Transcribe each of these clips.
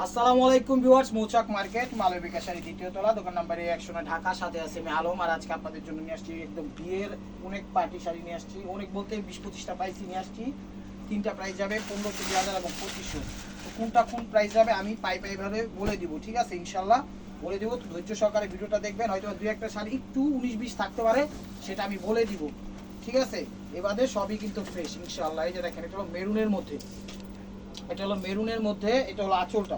আসসালামু আলাইকুম ভিউয়ার্স, মৌচাক মার্কেট মালবিকা শাড়ি দ্বিতীয় তলা, দোকান নাম্বার 109, ঢাকা। সাথে আছে আমি আলম। আর আজকে আপনাদের জন্য নিয়ে আসছি একদম বিয়ের অনেক পার্টি শাড়ি নিয়ে আসছি। অনেক বলতে 20-25টা প্রাইসই নিয়ে আসছি। তিনটা প্রাইস যাবে 1500, 2000 এবং 2500। তো কোনটা কোন প্রাইস যাবে আমি পাইভাবে বলে দিব, ঠিক আছে? ইনশাল্লাহ বলে দিব। তো ধৈর্য সহকারে ভিডিওটা দেখবেন। হয়তো দুই একটা শাড়ি একটু 19-20 থাকতে পারে, সেটা আমি বলে দিব, ঠিক আছে? এবারে সবই কিন্তু ফ্রেশ ইনশাল্লাহ। এই যে দেখেন, এটা হলো মেরুনের মধ্যে, এটা হলো মেরুনের মধ্যে, এটা হলো আঁচলটা।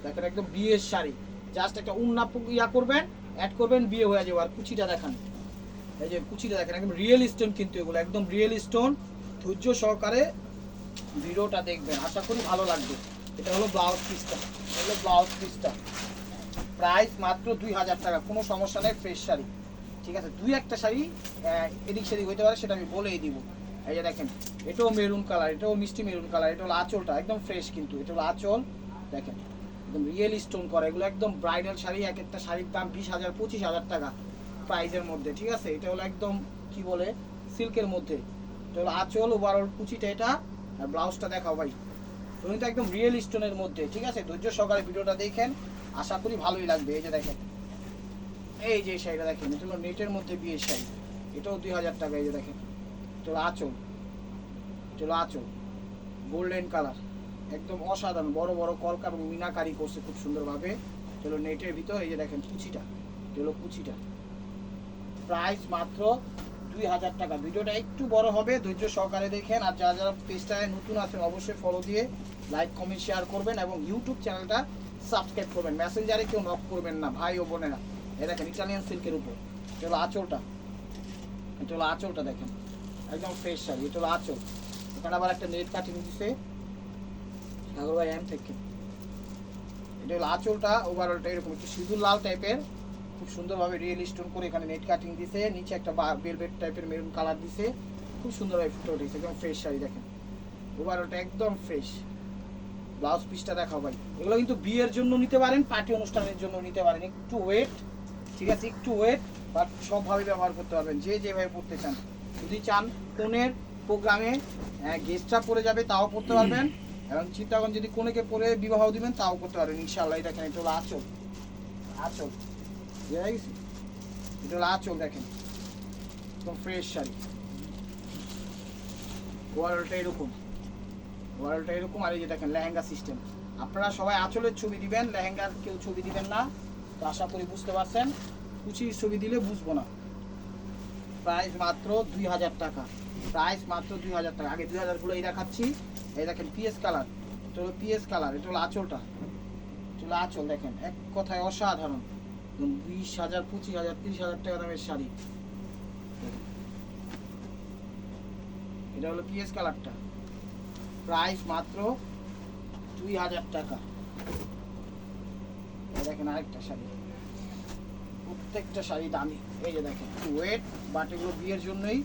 দেখেন একদম বিয়ের শাড়ি, জাস্ট একটা উন্না ইয়া করবেন, অ্যাড করবেন, বিয়ে হয়ে যাবে। আর কুচিটা দেখেন, এই যে কুচিটা দেখেন, একদম রিয়েল স্টোন, কিন্তু এগুলো একদম রিয়েল স্টোন। ধৈর্য সহকারে ভিডিওটা দেখবেন, আশা করি ভালো লাগবে। এটা হলো ব্লাউজ পিসটা, এটা হলো ব্লাউজ পিসটা। প্রাইস মাত্র 2000 টাকা, কোনো সমস্যা নেই, ফ্রেশ শাড়ি, ঠিক আছে? দুই একটা শাড়ি এদিক সেদিক হইতে পারে, সেটা আমি বলেই দিব। এই যে দেখেন, এটাও মেরুন কালার, এটাও মিষ্টি মেরুন কালার। এটা হলো আঁচলটা, একদম ফ্রেশ, কিন্তু এটা হলো আঁচল। দেখেন একদম রিয়েল স্টোন করা, এগুলো একদম ব্রাইডাল শাড়ি। এক একটা শাড়ির দাম 20,000, 25,000 টাকা প্রাইজের মধ্যে, ঠিক আছে? এটা হলো একদম কি বলে সিল্কের মধ্যে। এটা হলো আঁচল, ওভারঅল কুচিটা এটা। আর ব্লাউজটা দেখাও ভাই, কিন্তু একদম রিয়েল স্টোনের মধ্যে, ঠিক আছে? ধৈর্য সহকারে ভিডিওটা দেখেন, আশা করি ভালোই লাগবে। এই যে দেখেন, এই যে শাড়িটা দেখেন, এটা হলো নেটের মধ্যে বিয়ের শাড়ি, এটাও 2000 টাকা। এই যে দেখেন, এটা হলো আঁচল, এটা হলো আঁচল, গোল্ডেন কালার, একদম অসাধারণ। বড় বড় কলকা এবং মিনাকারি করছে খুব সুন্দরভাবে। এটা হলো নেটের ভিতর। এই যে দেখেন কুচিটা, এটা হলো কুচিটা। প্রাইস মাত্র 2000 টাকা। ভিডিওটা একটু বড় হবে, ধৈর্য সহকারে দেখেন। আর যারা যারা পেজটায় নতুন আছেন অবশ্যই ফলো দিয়ে লাইক কমেন্ট শেয়ার করবেন এবং ইউটিউব চ্যানেলটা সাবস্ক্রাইব করবেন। মেসেঞ্জারে কেউ নক করবেন না ভাই ও বোনেরা। এই দেখেন ইটালিয়ান সিল্কের উপর, এটা হলো আঁচলটা, এটা হলো আঁচলটা দেখেন, একদম ফ্রেশ শাড়ি। এটা হলো আঁচল, এখানে আবার একটা নেট কাটিং দিছে সাগর ভাই এম থেকে। এটা হলো আঁচলটা, ওভারঅলটা এরকম একটু সিঁদুর লাল টাইপের, খুব সুন্দরভাবে রিয়েল স্টোন করে এখানে নেট কাটিং দিছে। নিচে একটা ভেলভেট টাইপের মেরুন কালার দিছে, খুব সুন্দরভাবে ফুটে উঠেছে, একদম ফ্রেশ শাড়ি। দেখেন ওভারঅলটা একদম ফ্রেশ। ব্লাউজ পিসটা দেখাও ভাই। এগুলো কিন্তু বিয়ের জন্য নিতে পারেন, পার্টি অনুষ্ঠানের জন্য নিতে পারেন। একটু ওয়েট, ঠিক আছে? একটু ওয়েট, বাট সবভাবে ব্যবহার করতে পারবেন, যে যেভাবে পড়তে চান। যদি চান কোনের প্রোগ্রামে গেস্টরা পরে যাবে, তাও পড়তে পারবেন। এবং চিন্তা করেন যদি কোনেকে পরে বিবাহ দিবেন, তাও করতে পারবেন ইনশাআল্লাহ। এটা দেখেন, এটা হলো আঁচল, আঁচল, বুঝা গেছি? এটা হলো আঁচল, দেখেন একদম ফ্রেশ শাড়ি। ওয়ারলটা এরকম, ওয়ারলটা এরকম। আর এই যে দেখেন লেহেঙ্গা সিস্টেম। আপনারা সবাই আঁচলের ছবি দিবেন, লেহেঙ্গার কেউ ছবি দিবেন না। তো আশা করি বুঝতে পারছেন, কুচির ছবি দিলে বুঝবো না। প্রাইস মাত্র 2000 টাকা, প্রাইস মাত্র 2000 টাকা। আগে 2000 গুলো এই দেখাচ্ছি। এই দেখেন পিএস কালার, এটা হলো পিএস কালার, এটা হলো আঁচলটা, এটা হলো আঁচল। দেখেন এক কথায় অসাধারণ, 20,000, 25,000, 30,000 টাকা দামের শাড়ি। এটা হলো পিএস কালারটা, প্রাইস মাত্র 2000 টাকা। দেখেন আরেকটা শাড়ি, প্রত্যেকটা শাড়ি দামি। এই যে দেখেন ওয়েট, বাট এগুলো বিয়ের জন্যই,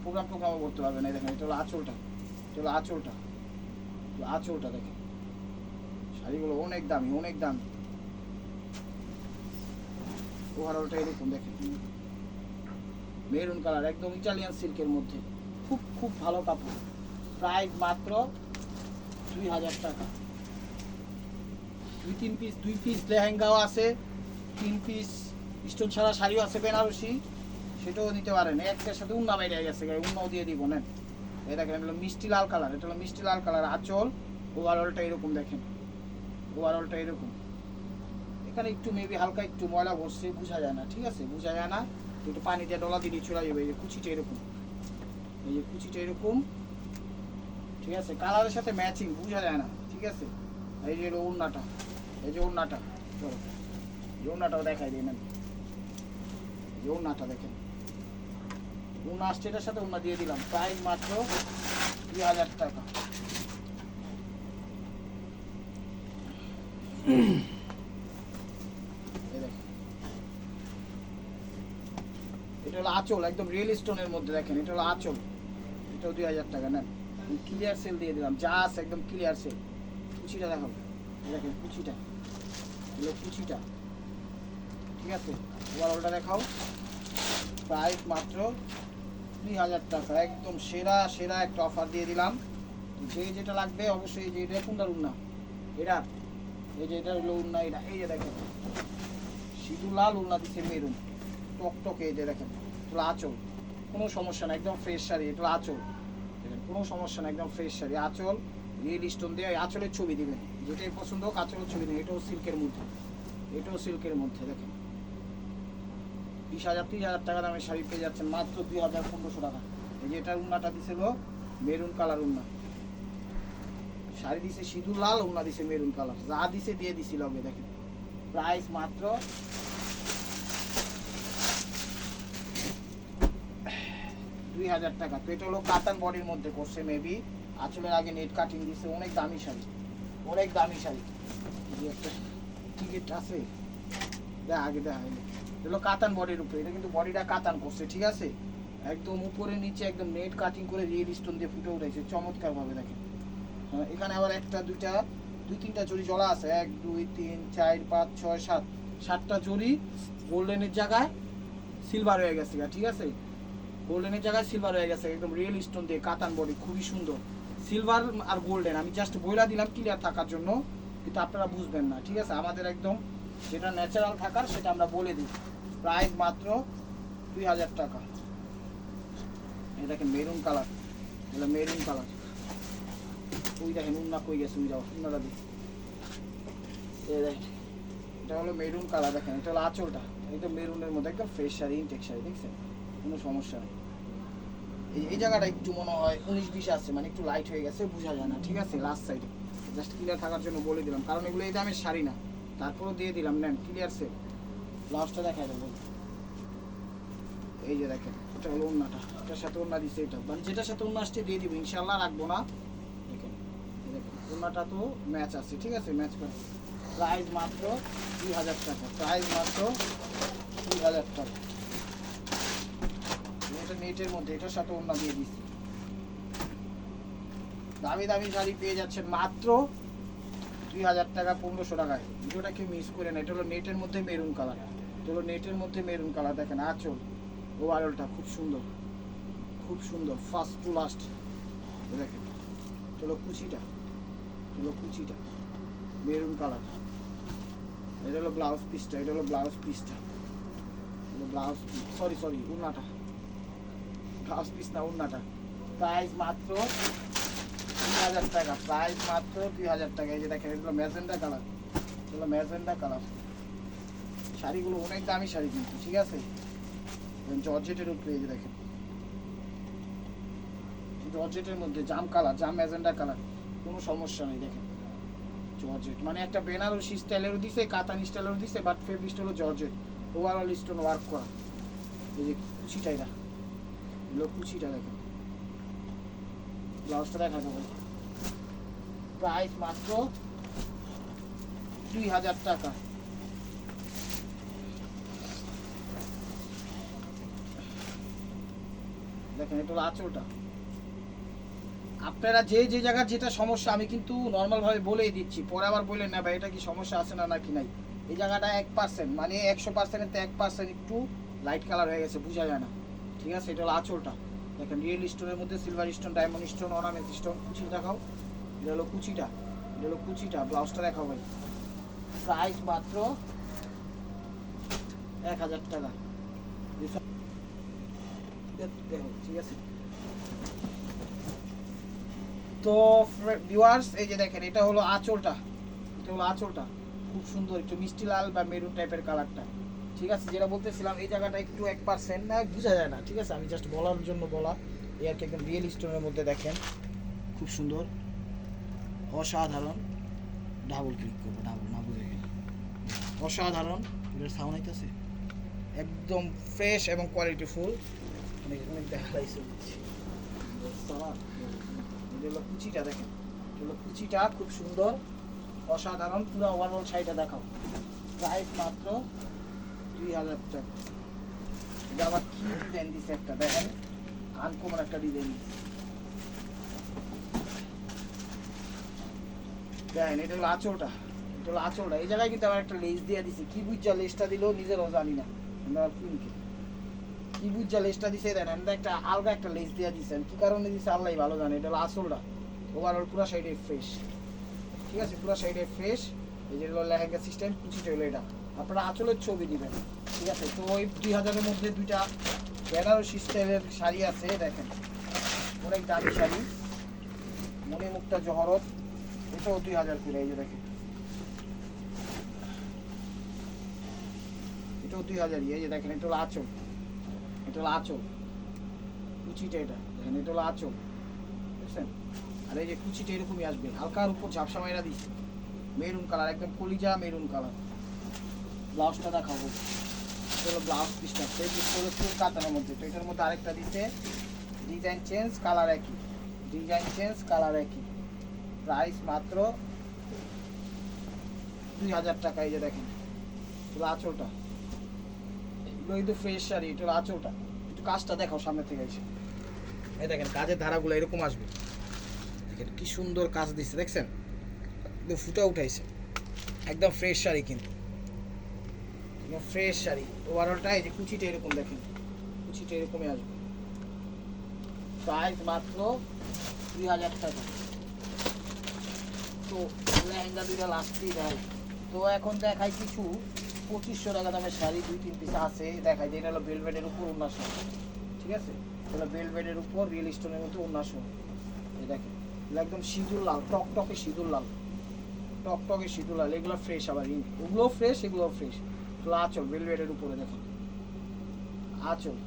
প্রোগ্রামও করতে পারবেন। এই দেখেন এটা হলো আঁচলটা, এটা হলো আঁচলটা, আঁচলটা দেখেন। শাড়িগুলো অনেক দামি, অনেক দামি। ওভারঅলটা এরকম দেখেন, মেরুন কালার, একদম ইটালিয়ান সিল্কের মধ্যে, খুব খুব ভালো কাপড়। প্রাইস মাত্র 2000 টাকা। 2 পিস লেহেঙ্গাও আছে, 3 পিস স্টোন ছাড়া শাড়িও আছে বেনারসি, সেটাও নিতে পারেন। একটার সাথে উন্না বাইরে গেছে, উন্নাও দিয়ে দিব নেন। এই দেখেন হলো মিষ্টি লাল কালার, এটা হলো মিষ্টি লাল কালার আঁচল। ওভারঅলটা এরকম দেখেন, ওভারঅলটা এরকম। এখানে একটু মেবি হালকা একটু ময়লা বসছে, বোঝা যায় না, ঠিক আছে? বোঝা যায় না, একটু পানি দিয়ে ডলা দিয়ে চলে যাবে। এই যে কুচিটা এরকম, এই যে কুচিটা এরকম, ঠিক আছে? কালারের সাথে ম্যাচিং, বোঝা যায় না, ঠিক আছে? এই যে ওড়নাটা, এই যে ওড়নাটা, চলো এই ওড়নাটাও দেখাই দিই নেন। এই ওড়নাটা দেখেন, ওড়না আসছে, এটার সাথে ওড়না দিয়ে দিলাম। প্রাইস মাত্র 2000 টাকা। এটা হলো আঁচল, একদম রিয়েল স্টোনের মধ্যে। দেখেন এটা হলো আঁচল, এটাও 2000 টাকা নেন। ক্লিয়ার সেল দিয়ে দিলাম, জাস্ট একদম ক্লিয়ার সেল। কুচিটা দেখো, দেখেন কুচিটা, এগুলো কুচিটা, ঠিক আছে? ওভারঅলটা দেখাও। প্রাইস মাত্র 2000 টাকা, একদম সেরা সেরা একটা অফার দিয়ে দিলাম। যে যেটা লাগবে অবশ্যই, যে এটা কোনটা রুম না, এটা এই যে এটা হলো উন্না, এটা এই যে দেখেন সিঁদুর লাল উন্না দিচ্ছে মেরুন টকটকে, এই যে দেখেন এটা আঁচল, কোনো সমস্যা না, একদম ফ্রেশ শাড়ি। এটা আঁচল দেখেন, কোনো সমস্যা না, একদম ফ্রেশ শাড়ি। আঁচল রিয়েল স্টোন দিয়ে আঁচলের ছবি দিবেন, যেটাই পছন্দ হোক আঁচলের ছবি দিবেন। এটাও সিল্কের মধ্যে, এটাও সিল্কের মধ্যে দেখেন 20,000 30,000 টাকা দামের শাড়ি পেয়ে যাচ্ছেন মাত্র 2,500 টাকা। এই যে এটার উন্নাটা দিছিল মেরুন কালার উন্না, শাড়ি দিছে সিঁদুর লাল, উন্না দিছে মেরুন কালার, যা দিছে দিয়ে দিছিল লগে দেখেন। প্রাইস মাত্র 2,000 টাকা। তো এটা হলো কাতান বডির মধ্যে করছে মেবি, আঁচলের আগে নেট কাটিং দিছে, অনেক দামি শাড়ি, অনেক দামি শাড়ি। এই একটা টিকিট আছে আগে দেখা হলো কাতান বডির উপরে, এটা কিন্তু বডিটা কাতান করছে, ঠিক আছে, একদম উপরে নিচে একদম নেট কাটিং করে রিয়েল স্টোন দিয়ে ফুটে উঠেছে চমৎকার ভাবে দেখেন। এখানে আবার একটা দুইটা দুই তিনটা জড়ি জলা আছে, 1 2 3 4 5 6 7 7টা জড়ি গোল্ডেনের জায়গায় সিলভার হয়ে গেছে, ঠিক আছে, গোল্ডেনের জায়গায় সিলভার হয়ে গেছে, একদম রিয়েল স্টোন দিয়ে কাতান বডি, খুবই সুন্দর। সিলভার আর গোল্ডেন আমি জাস্ট বইলা দিলাম ক্লিয়ার থাকার জন্য, কিন্তু আপনারা বুঝবেন না, ঠিক আছে, আমাদের একদম যেটা ন্যাচারাল থাকার সেটা আমরা বলে দিই। প্রাইস মাত্র 2,000 টাকা। এই দেখেন মেরুন কালার, এটা মেরুন কালার, ওই দেখেন উন্না কই গেছে, ওই যাও উন্নাটা দিই, এই দেখেন এটা হলো মেরুন কালার, দেখেন এটা হলো আঁচলটা একদম মেরুনের মধ্যে, একদম ফ্রেশ শাড়ি, ইনটেক শাড়ি, দেখছেন, কোনো সমস্যা নেই। এই জায়গাটা একটু মনে হয় 19-20 আছে, মানে একটু লাইট হয়ে গেছে, বোঝা যায় না, ঠিক আছে, লাস্ট সাইডে জাস্ট ক্লিয়ার থাকার জন্য বলে দিলাম, কারণ এগুলো এই দামের শাড়ি না, তারপরেও দিয়ে দিলাম, নেন ক্লিয়ার সে। ব্লাউজটা দেখাই দেবো, এই যে দেখেন এটা হলো উন্নাটা, এটার সাথে উন্না দিচ্ছে, এটা মানে যেটার সাথে উন্না আসছে দিয়ে দিব ইনশাল্লাহ, রাখবো না। দেখেন দেখেন উন্নাটা তো ম্যাচ আছে, ঠিক আছে, ম্যাচ করে। প্রাইস মাত্র 2,000 টাকা, প্রাইস মাত্র 2,000 টাকা। এটা নেটের মধ্যে, এটার সাথে উন্না দিয়ে দিচ্ছি। দামি দামি শাড়ি পেয়ে যাচ্ছেন মাত্র 2,000 টাকা 1,500 টাকায়। ভিডিওটা কেউ মিস করে না। এটা হলো নেটের মধ্যে মেরুন কালার, এটা হলো নেটের মধ্যে মেরুন কালার, দেখেন আঁচল ওভারঅলটা খুব সুন্দর, খুব সুন্দর, ফার্স্ট টু লাস্ট। দেখেন এটা হলো কুচিটা, এটা হলো কুচিটা মেরুন কালার, এটা হলো ব্লাউজ পিসটা, এটা হলো ব্লাউজ পিসটা, ব্লাউজ সরি সরি উন্নাটা, ব্লাউজ পিস না উন্নাটা। প্রাইস মাত্র 2,000 টাকা, প্রাইস মাত্র 2,000 টাকা। এই যে দেখেন এগুলো ম্যাজেন্ডা কালার, এগুলো ম্যাজেন্ডা কালার, শাড়িগুলো অনেক দামি শাড়ি কিন্তু, ঠিক আছে, জর্জেটের উপরে, এই যে দেখেন জর্জেটের মধ্যে জাম কালার, জাম ম্যাজেন্ডা কালার, কোনো সমস্যা নেই। দেখেন জর্জেট মানে একটা বেনারসি স্টাইলেরও দিছে, কাতানি স্টাইলেরও দিছে, বাট ফেব্রিকটা হলো জর্জেট, ওভারঅল স্টোন ওয়ার্ক করা। এই যে কুচিটা, এটা এগুলো কুচিটা দেখেন, ব্লাউজটা দেখা যাবে। প্রাইস মাত্র 2,000 টাকা। দেখেন এটা হলো আঁচলটা। আপনারা যে যে জায়গার যেটা সমস্যা আমি কিন্তু নর্মালভাবে বলেই দিচ্ছি, পরে আবার বললেন না ভাই এটা কি সমস্যা আছে না নাকি নাই। এই জায়গাটা 1% মানে 100%-এর 1% একটু লাইট কালার হয়ে গেছে, বোঝা যায় না, ঠিক আছে। এটা হলো আঁচলটা, দেখেন রিয়েল স্টোনের মধ্যে silver stone, diamond stone, ornament stone. কুচি দেখাও, এটা হলো কুচিটা, এটা হলো কুচিটা। ব্লাউজটা দেখাও ভাই। প্রাইস মাত্র 1,000 টাকা, ঠিক আছে। তো ভিউয়ার্স এই যে দেখেন এটা হলো আঁচলটা, এটা হলো আঁচলটা, খুব সুন্দর, একটু মিষ্টি লাল বা মেরুন টাইপের কালারটা, ঠিক আছে। যেটা বলতেছিলাম এই জায়গাটা একটু 1% না, বোঝা যায় না, ঠিক আছে, আমি জাস্ট বলার জন্য বলা। এই আর কি একদম রিয়েল স্টোনের মধ্যে দেখেন খুব সুন্দর, অসাধারণ। ডাবল ক্লিক করবো, ডাবল না বুঝে গেল, অসাধারণ। এটার সাউন্ড হইতেছে একদম ফ্রেশ এবং কোয়ালিটি ফুল, অনেক অনেক দেখা লাগছে। এগুলো কুচিটা দেখেন, এগুলো কুচিটা খুব সুন্দর, অসাধারণ, পুরো ওভারঅল শাড়িটা দেখাও। প্রাইস মাত্র 2,000 টাকা। এটা আবার কি ডিজাইন দিচ্ছে একটা, দেখেন আনকমন একটা ডিজাইন দেখেন। এটা হলো আঁচলটা, এটা হলো আঁচলটা। এই জায়গায় কিন্তু আবার একটা লেস দিয়ে দিছে, কি বুঝা লেসটা দিল নিজেরও জানি না, আমরা কি বুঝা লেসটা দিছে দেন, একটা আলগা একটা লেস দিয়ে দিচ্ছেন, কি কারণে দিচ্ছে আল্লাহ ভালো জানে। এটা হলো আসলটা, ওভারঅল পুরো সাইডে ফ্রেশ, ঠিক আছে, পুরো সাইডে ফ্রেশ, এই যে হলো লেহেঙ্গা সিস্টেম, কুচিটা হলো এটা। আপনারা আঁচলের ছবি দিবেন, ঠিক আছে। তো ওই 2000-এর মধ্যে দুইটা বেনারসি স্টাইলের শাড়ি আছে, দেখেন অনেক দামি শাড়ি, মণিমুক্তা জহরত, এটাও 2000 করে। এই যে দেখেন এটাও 2000। এই যে দেখেন এটা হলো আঁচল, এটা হলো আঁচল, কুচিটা এটা দেখেন, এটা হলো আঁচল, বুঝছেন। আর এই যে কুচিটা এরকমই আসবে, হালকার উপর ঝাপসা মাইরা দিচ্ছে, মেরুন কালার, একদম কলিজা মেরুন কালার। ব্লাউজটা দেখাবো, এটা হলো ব্লাউজ পিসটা, ফুল কাতানের মধ্যে। তো এটার মধ্যে আরেকটা দিতে ডিজাইন চেঞ্জ, কালার একই, ডিজাইন চেঞ্জ, কালার একই, প্রাইস মাত্র 2000 টাকা। এই যে দেখেন এটা আঁচলটা, এগুলো কিন্তু ফ্রেশ শাড়ি, এটা হলো আঁচলটা। একটু কাজটা দেখাও সামনে থেকে এসে। এই দেখেন কাজের ধারাগুলো এরকম আসবে, দেখেন কি সুন্দর কাজ দিচ্ছে, দেখছেন একদম ফুটা উঠাইছে, একদম ফ্রেশ শাড়ি, কিন্তু ফ্রেশ শাড়ি। ওভারঅলটা এই যে কুচিটা এরকম দেখেন, কুচিটা এরকমই আসবে, প্রাইস মাত্র 2000 টাকা। তো লেহেঙ্গা দুইটা লাস্টই দেয়। তো এখন দেখাই কিছু 2500 টাকা দামের শাড়ি, 2-3 পিস আছে, দেখাই যে এটা হলো বেলভেটের উপর উন্নাস, ঠিক আছে। এটা বেলভেটের উপর রিয়েল স্টোনের মধ্যে উন্নাস, এই দেখেন এগুলো একদম সিঁদুর লাল, টকটকে সিঁদুর লাল, টকটকে সিঁদুর লাল। এগুলো ফ্রেশ, আবার ওগুলোও ফ্রেশ, এগুলোও ফ্রেশ। এগুলো আঁচল বেলভেটের উপরে, দেখেন আঁচল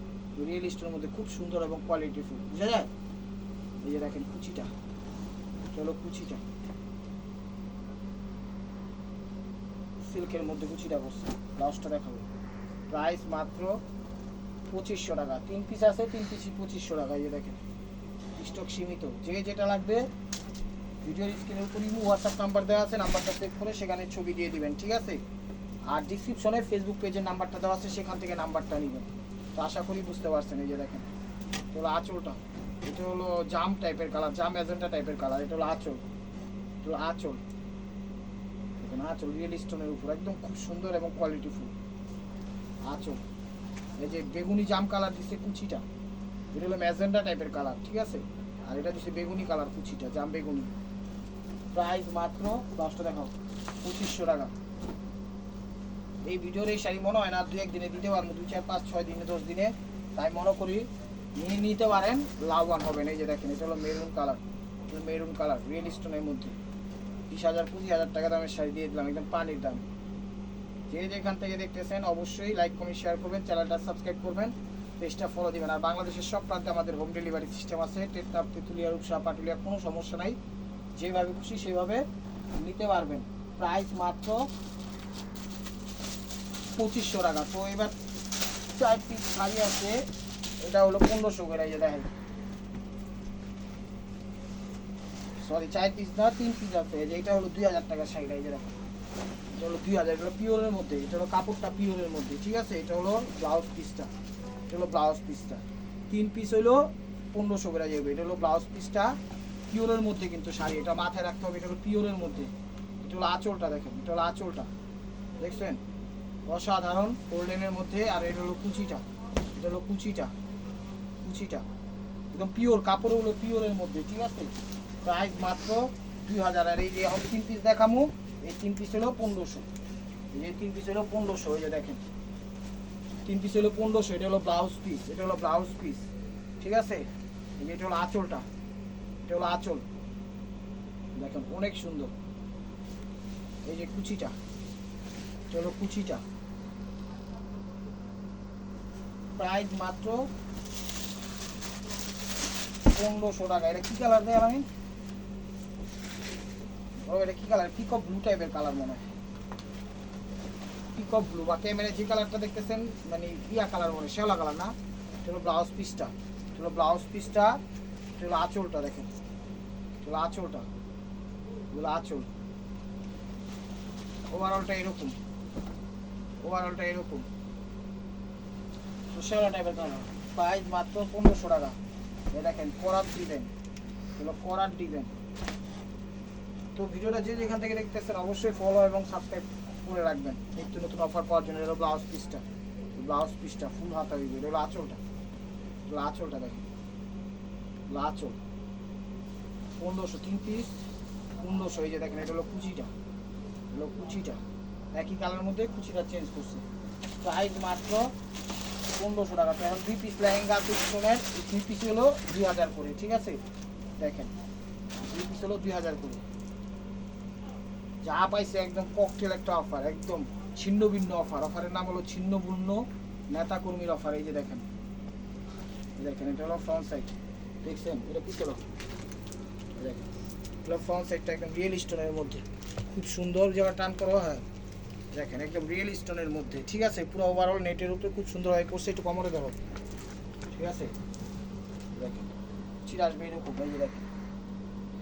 রিয়েল স্টোনের মধ্যে, খুব সুন্দর এবং কোয়ালিটিফুল, বুঝা যায়। এই যে দেখেন কুচিটা, চলো কুচিটা সিল্কের মধ্যে কুচিটা করছে। ব্লাউজটা দেখাবো, প্রাইস মাত্র 2500 টাকা। 3 পিস আছে, 3 পিসই 2500 টাকা। এই যে দেখেন স্টক সীমিত, যে যেটা লাগবে ভিডিওর স্ক্রিনের উপর হোয়াটসঅ্যাপ নাম্বার দেওয়া আছে, নাম্বারটা সেভ করে সেখানে ছবি দিয়ে দিবেন, ঠিক আছে। আর ডিসক্রিপশনে ফেসবুক পেজের নাম্বারটা দেওয়া আছে, সেখান থেকে নাম্বারটা নেবেন। তো আশা করি বুঝতে পারছেন। এই যে দেখেন এটা হলো আঁচলটা, এটা হলো জাম টাইপের কালার, জাম ম্যাজেন্টা টাইপের কালার, এটা হলো আঁচল, এটা হলো আঁচল, দেখেন আঁচল রিয়েল স্টোনের উপর, একদম খুব সুন্দর এবং কোয়ালিটিফুল আঁচল। এই যে বেগুনি জাম কালার দিচ্ছে কুচিটা, এটা হলো ম্যাজেন্টা টাইপের কালার, ঠিক আছে। আর এটা দিচ্ছে বেগুনি কালার, কুচিটা জাম বেগুনি। প্রাইস মাত্র 10টা দেখাও 2500 টাকা। এই ভিডিওর এই শাড়ি মনে হয় না 2-1 দিনে দিতে পারবো, 2-4-5-6 দিনে 10 দিনে, তাই মনে করি নিয়ে নিতে পারেন, লাভবান হবেন। এই যে দেখেন এটা হলো maroon colour, maroon colour real স্টোনের মধ্যে 20,000-25,000 টাকা দামের শাড়ি দিয়ে দিলাম, একদম পানির দাম। যে যেখান থেকে দেখতেছেন অবশ্যই লাইক কমেন্ট শেয়ার করবেন, চ্যানেলটা সাবস্ক্রাইব করবেন, পেজটা ফলো দিবেন। আর বাংলাদেশের সব প্রান্তে আমাদের হোম ডেলিভারি সিস্টেম আছে, টেকনাফ, তেঁতুলিয়া, রূপসা, পাটুলিয়া, কোনো সমস্যা নাই, যেভাবে খুশি সেভাবে নিতে পারবেন। প্রাইস মাত্র 2500 টাকা। তো এবার 4 পিস শাড়ি আছে, এটা হলো 1500 করে। এই যে দেখেন, সরি 4 পিস না 3 পিস আছে, যে এটা হলো 2000 টাকার শাড়ি। এই যে দেখেন এটা হলো 2000, এটা হলো পিওরের মধ্যে, এটা হলো কাপড়টা পিওরের মধ্যে, ঠিক আছে। এটা হলো ব্লাউজ পিসটা, এটা হলো ব্লাউজ পিসটা, 3 পিস হলো 1500 করে যাবে। এটা হলো ব্লাউজ পিসটা পিওরের মধ্যে, কিন্তু শাড়ি এটা মাথায় রাখতে হবে, এটা হলো পিওরের মধ্যে। এটা হলো আঁচলটা, দেখেন এটা হলো আঁচলটা, দেখছেন অসাধারণ গোল্ডেনের মধ্যে। আর এটা হলো কুচিটা, এটা হলো কুচিটা, কুচিটা একদম পিওর, কাপড়গুলো পিওরের মধ্যে, ঠিক আছে। প্রাইস মাত্র 2000। আর এই যে এখন 3 পিস দেখামু, এই 3 পিস হলো 1500, এই যে 3 পিস হলো 1500। এই যে দেখেন 3 পিস হলো 1500, এটা হলো ব্লাউজ পিস, এটা হলো ব্লাউজ পিস, ঠিক আছে। এই যে এটা হলো আঁচলটা, এটা হলো আঁচল, দেখেন অনেক সুন্দর। এই যে কুচিটা, এটা হলো কুচিটা, প্রাইস মাত্র 1500 টাকা। এটা কি কালার দেয় আমি, এটা কি কালার, পিকক ব্লু টাইপের কালার মনে হয়, পিকক ব্লু, বা ক্যামেরায় যে কালারটা দেখতেছেন মানে ইয়া কালার মনে হয়, শ্যাওলা কালার না। এটা হলো ব্লাউজ পিসটা, এটা হলো ব্লাউজ পিসটা, এটা হলো আঁচলটা, দেখেন এটা হলো আঁচলটা, এগুলো আঁচল। ওভারঅলটা এরকম, ওভারঅলটা এরকম শ্যাওলা টাইপের কালার। প্রাইস মাত্র 1500 টাকা। এই দেখেন করার ডিজাইন, এগুলো করার ডিজাইন। তো ভিডিওটা যে যেখান থেকে দেখতেছেন অবশ্যই ফলো এবং সাবস্ক্রাইব করে রাখবেন নিত্য নতুন অফার পাওয়ার জন্য। এটা ব্লাউজ পিসটা, ব্লাউজ পিসটা ফুল হাতা দিব, এটা হলো আঁচলটা, এটা আঁচলটা দেখেন, আঁচল 1500, 3 পিস 1500। এই যে দেখেন এটা হলো কুচিটা, হলো কুচিটা, একই কালার মধ্যে কুচিটা চেঞ্জ করছে। প্রাইস মাত্র 1500 টাকা। এখন 2 পিস লেহেঙ্গা পিছনের 2 পিস হলো 2000 করে, ঠিক আছে? দেখেন 2 পিস হলো 2000 করে। যা পাইছে একদম ককটেল একটা অফার, একদম ছিন্ন ভিন্ন অফার। অফারের নাম হলো ছিন্ন ভিন্ন নেতা কর্মীর অফার। এই যে দেখেন, দেখেন এটা হলো ফ্রন্ট সাইড, দেখছেন? এটা পিছনে দেখেন, এটা ফ্রন্ট সাইডটা একদম রিয়েল স্টোনের মধ্যে, খুব সুন্দর জায়গা টান করা হয়। দেখেন একদম রিয়েল স্টোনের মধ্যে, ঠিক আছে? পুরো ওভারঅল নেটের উপরে খুব সুন্দরভাবে করছে। একটু কমরে দেখো, ঠিক আছে? দেখেন চির আসবে এরকম। এই যে দেখেন,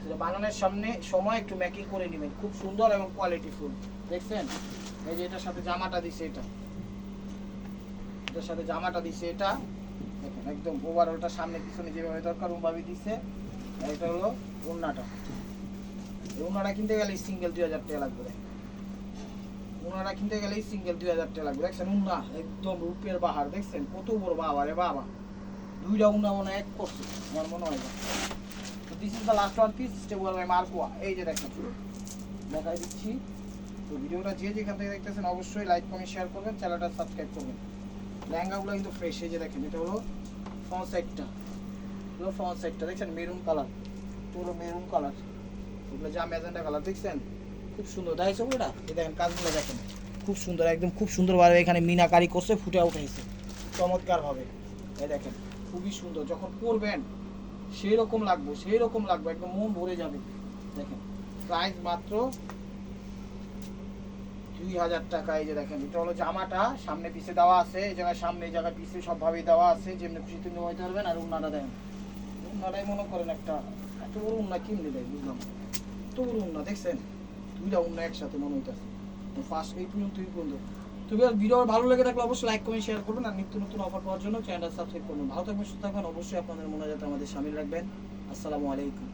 এটা বানানোর সময় একটু মেকিং করে নেবেন, খুব সুন্দর এবং কোয়ালিটি ফুল। দেখছেন? এই যে এটার সাথে জামাটা দিছে, এটার সাথে জামাটা দিছে এটা। দেখেন একদম ওভারঅলটা সামনে পিছনে যেভাবে দরকার ওভাবে দিছে। আর এটা হলো ওড়নাটা। এই ওড়নাটা কিনতে গেলে সিঙ্গেল 2000 টাকা লাগবে। ওড়নাটা কিনতে গেলে সিঙ্গেল 2000 টাকা লাগবে। দেখছেন ওড়না একদম রূপের বাহার, দেখছেন কত বড় বাবা রে বাবা। দুইটা ওড়না মনে এক করছে আমার মনে হয়। তো this is the last one piece stable by মার্কোয়া। এই যে দেখেন দেখাই দিচ্ছি। তো ভিডিওটা যে যেখান থেকে দেখতেছেন অবশ্যই লাইক কমেন্ট শেয়ার করবেন, চ্যানেলটা সাবস্ক্রাইব করবেন। লেহেঙ্গাগুলো কিন্তু ফ্রেশ। এই যে দেখেন এটা হলো ফ্রন্ট সাইডটা, হলো ফ্রন্ট সাইডটা দেখছেন মেরুন কালার, তো হলো মেরুন কালার, ওগুলো যা ম্যাজেন্ডা কালার, দেখছেন খুব সুন্দর। দেখছো ওটা? এই দেখেন কাজগুলো দেখেন খুব সুন্দর, একদম খুব সুন্দরভাবে এখানে মিনাকারি করছে, ফুটে উঠেছে চমৎকারভাবে। এই দেখেন খুবই সুন্দর, যখন পরবেন সেই রকম লাগবে, একদম মন ভরে যাবে। দেখেন প্রাইস মাত্র 2000 টাকা। এই যে দেখেন এটা হলো জামাটা, সামনে পিছে দেওয়া আছে, এই জায়গায় সামনে এই জায়গায় পিছে সবভাবেই দেওয়া আছে, যেমনি খুশি তুমি হইতে পারবেন। আর উন্নাটা দেন, উন্নাটাই মনে করেন একটা এত বড় উন্না কিনলে দেয়, বুঝলাম এত বড় উন্না। দেখছেন দুইটা উন্না একসাথে মনে হইতেছে। ফার্স্ট এই পর্যন্ত তবে ভিডিও ভালো লেগে থাকলে অবশ্যই লাইক কমেন্ট শেয়ার করবেন। আর নিত্য নতুন অফার পাওয়ার জন্য চ্যানেলটা সাবস্ক্রাইব করবেন। ভালো থাকবেন, সুস্থ থাকবেন, অবশ্যই আপনাদের মনে যাতে আমাদের সামিল রাখবেন। আসসালামু আলাইকুম।